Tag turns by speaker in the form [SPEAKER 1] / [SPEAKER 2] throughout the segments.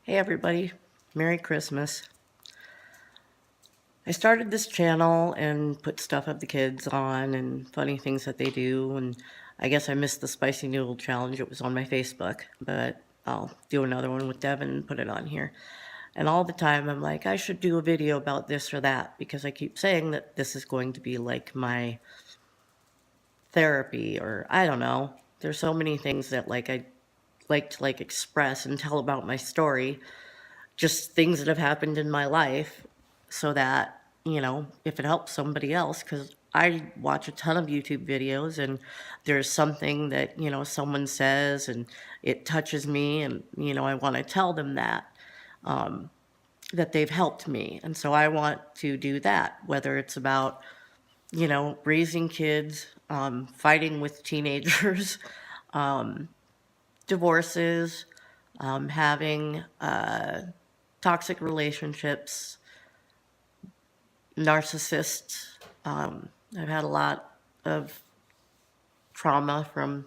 [SPEAKER 1] Hey everybody, Merry Christmas. I started this channel and put stuff of the kids on and funny things that they do, and I guess I missed the spicy noodle challenge. It was on my Facebook, but I'll do another one with Devin and put it on here. And all the time I'm like, I should do a video about this or that, because I keep saying that this is going to be like my therapy, or I don't know. There's so many things that I like to express and tell about my story, just things that have happened in my life, so that, if it helps somebody else, because I watch a ton of YouTube videos and there's something that, someone says and it touches me, and, I want to tell them that they've helped me. And so I want to do that, whether it's about, raising kids, fighting with teenagers, divorces, having toxic relationships, narcissists. I've had a lot of trauma from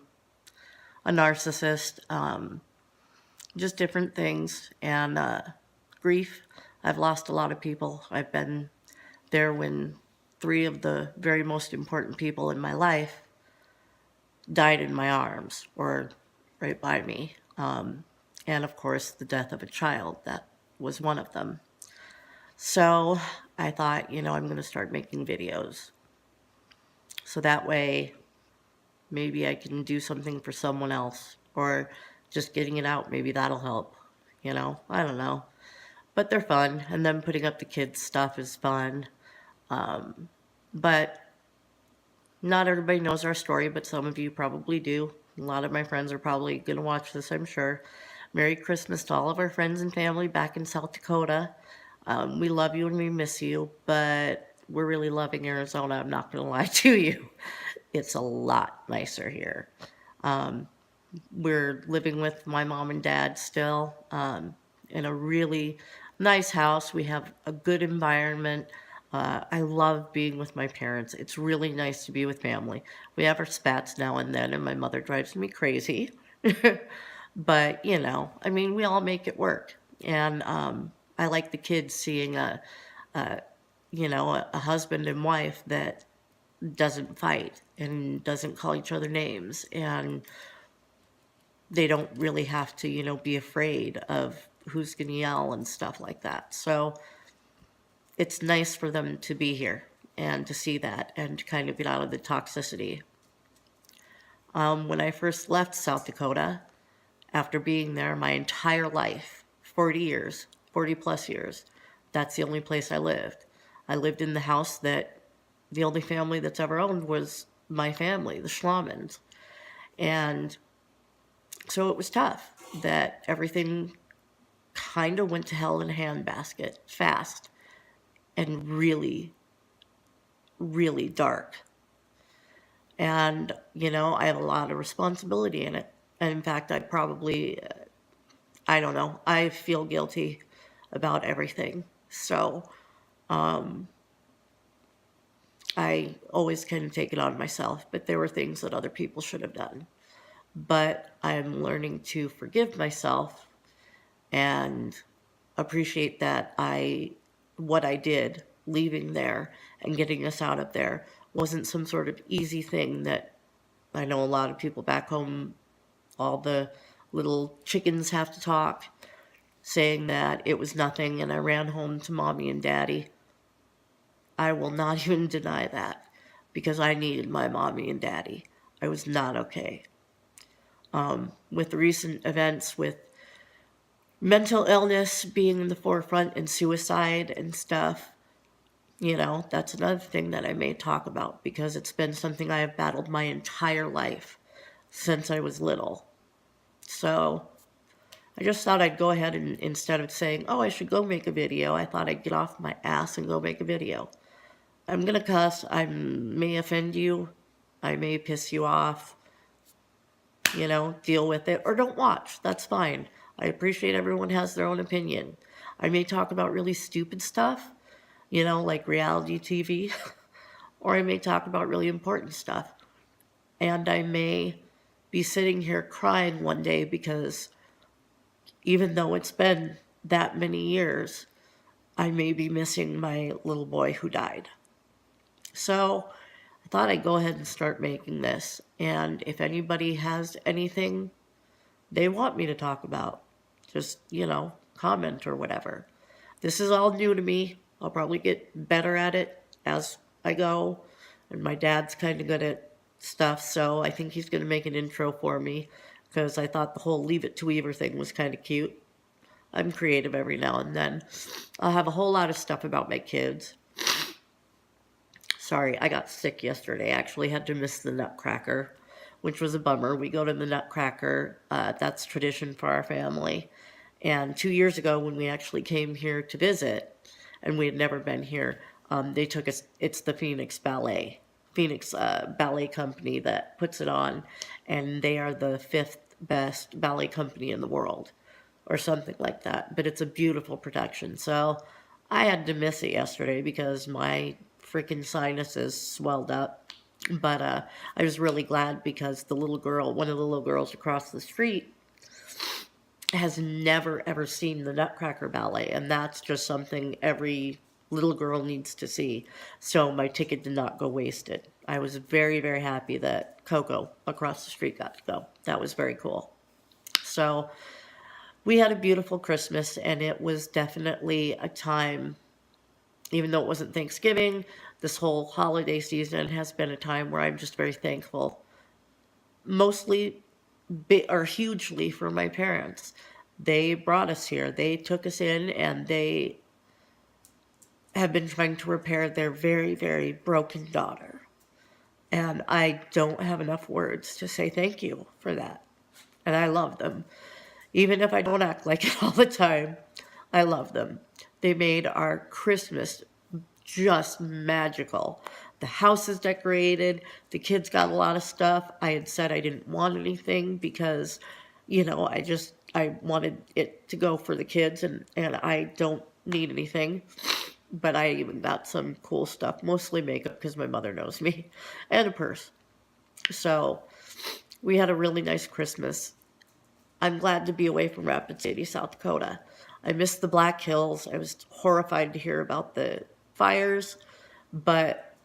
[SPEAKER 1] a narcissist, just different things, and grief. I've lost a lot of people. I've been there when three of the very most important people in my life died in my arms or right by me. And of course, the death of a child, that was one of them. So I thought, I'm going to start making videos. So that way, maybe I can do something for someone else, or just getting it out, maybe that'll help. I don't know. But they're fun, and then putting up the kids' stuff is fun. But not everybody knows our story, but some of you probably do. A lot of my friends are probably going to watch this, I'm sure. Merry Christmas to all of our friends and family back in South Dakota. We love you and we miss you, but we're really loving Arizona. I'm not going to lie to you. It's a lot nicer here. We're living with my mom and dad still, in a really nice house. We have a good environment. I love being with my parents. It's really nice to be with family. We have our spats now and then, and my mother drives me crazy. But, we all make it work. And I like the kids seeing a husband and wife that doesn't fight and doesn't call each other names, and they don't really have to, be afraid of who's going to yell and stuff like that. So it's nice for them to be here and to see that and to kind of get out of the toxicity. When I first left South Dakota, after being there my entire life, 40 years, 40 plus years, that's the only place I lived. I lived in the house that the only family that's ever owned was my family, the Schlamans. And so it was tough that everything kind of went to hell in a handbasket fast and really, really dark. And, I have a lot of responsibility in it. And in fact, I don't know, I feel guilty about everything. So I always kind of take it on myself, but there were things that other people should have done. But I'm learning to forgive myself and appreciate that what I did leaving there and getting us out of there wasn't some sort of easy thing that I know a lot of people back home, all the little chickens have to talk, saying that it was nothing and I ran home to mommy and daddy. I will not even deny that, because I needed my mommy and daddy. I was not okay. With the recent events with mental illness being in the forefront and suicide and stuff, that's another thing that I may talk about, because it's been something I have battled my entire life since I was little. So I just thought I'd go ahead and, instead of saying, oh, I should go make a video, I thought I'd get off my ass and go make a video. I'm going to cuss. I may offend you. I may piss you off. Deal with it. Or don't watch. That's fine. I appreciate everyone has their own opinion. I may talk about really stupid stuff, like reality TV. Or I may talk about really important stuff. And I may be sitting here crying one day because even though it's been that many years, I may be missing my little boy who died. So I thought I'd go ahead and start making this. And if anybody has anything they want me to talk about, just, comment or whatever. This is all new to me. I'll probably get better at it as I go. And my dad's kind of good at stuff, so I think he's going to make an intro for me because I thought the whole Leave It to Weaver thing was kind of cute. I'm creative every now and then. I'll have a whole lot of stuff about my kids. Sorry, I got sick yesterday. I actually had to miss the Nutcracker, which was a bummer. We go to the Nutcracker. That's tradition for our family. And 2 years ago, when we actually came here to visit, and we had never been here, they took us, it's the Phoenix Ballet Company that puts it on, and they are the fifth best ballet company in the world, or something like that. But it's a beautiful production. So I had to miss it yesterday because my freaking sinuses swelled up. But I was really glad because one of the little girls across the street, has never ever seen the Nutcracker Ballet, and that's just something every little girl needs to see. So my ticket did not go wasted. I was very, very happy that Coco across the street got to go. That was very cool. So we had a beautiful Christmas, and it was definitely a time, even though it wasn't Thanksgiving, this whole holiday season has been a time where I'm just very thankful. Mostly or hugely for my parents. They brought us here. They took us in, and they have been trying to repair their very, very broken daughter. And I don't have enough words to say thank you for that. And I love them. Even if I don't act like it all the time, I love them. They made our Christmas just magical. The house is decorated. The kids got a lot of stuff. I had said I didn't want anything because, I wanted it to go for the kids, and I don't need anything. But I even got some cool stuff, mostly makeup because my mother knows me, and a purse. So we had a really nice Christmas. I'm glad to be away from Rapid City, South Dakota. I missed the Black Hills. I was horrified to hear about the fires, but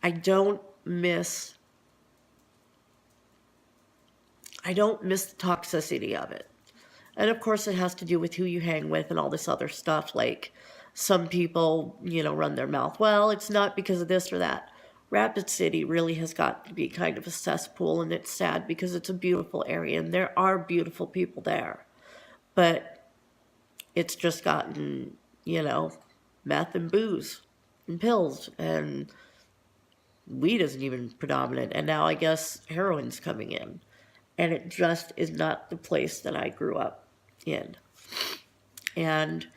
[SPEAKER 1] I don't miss the toxicity of it. And of course it has to do with who you hang with and all this other stuff. Like some people, run their mouth, well, it's not because of this or that. Rapid City really has got to be kind of a cesspool, and it's sad because it's a beautiful area and there are beautiful people there. But it's just gotten, meth and booze and pills, and weed isn't even predominant. And now I guess heroin's coming in. And it just is not the place that I grew up in. And,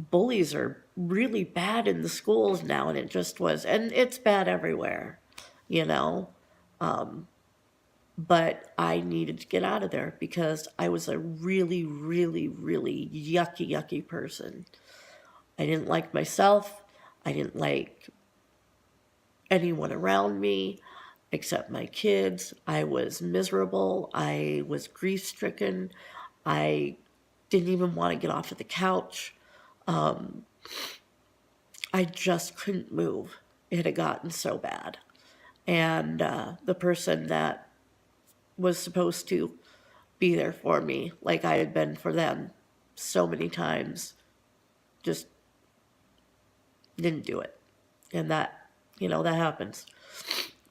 [SPEAKER 1] bullies are really bad in the schools now, and it just was. And it's bad everywhere, you know. But I needed to get out of there because I was a really, really, really yucky person. I didn't like myself. I didn't like anyone around me except my kids. I was miserable. I was grief-stricken. I didn't even want to get off of the couch. I just couldn't move. It had gotten so bad. And the person that was supposed to be there for me, like I had been for them so many times, just didn't do it. And that, that happens.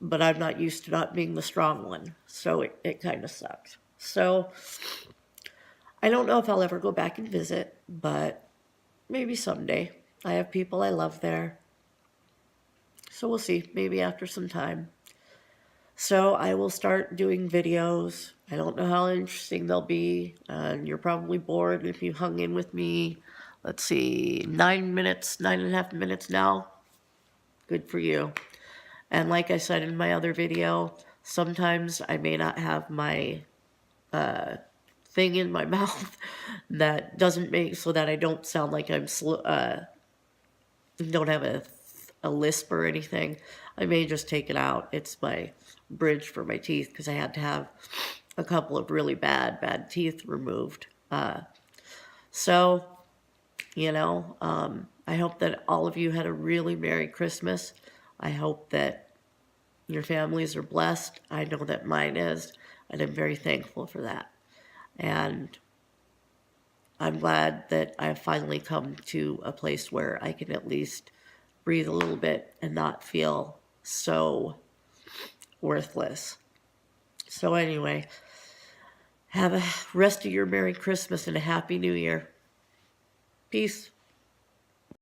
[SPEAKER 1] But I'm not used to not being the strong one, so it kind of sucks. So I don't know if I'll ever go back and visit, but maybe someday. I have people I love there. So we'll see, maybe after some time. So I will start doing videos. I don't know how interesting they'll be, and you're probably bored if you hung in with me. Let's see, 9.5 minutes now. Good for you. And like I said in my other video, sometimes I may not have my thing in my mouth that doesn't make, so that I don't sound like I'm don't have a lisp or anything. I may just take it out. It's my bridge for my teeth because I had to have a couple of really bad teeth removed. So, I hope that all of you had a really Merry Christmas. I hope that your families are blessed. I know that mine is, and I'm very thankful for that. And I'm glad that I've finally come to a place where I can at least breathe a little bit and not feel so worthless. So, anyway, have a rest of your Merry Christmas and a Happy New Year. Peace.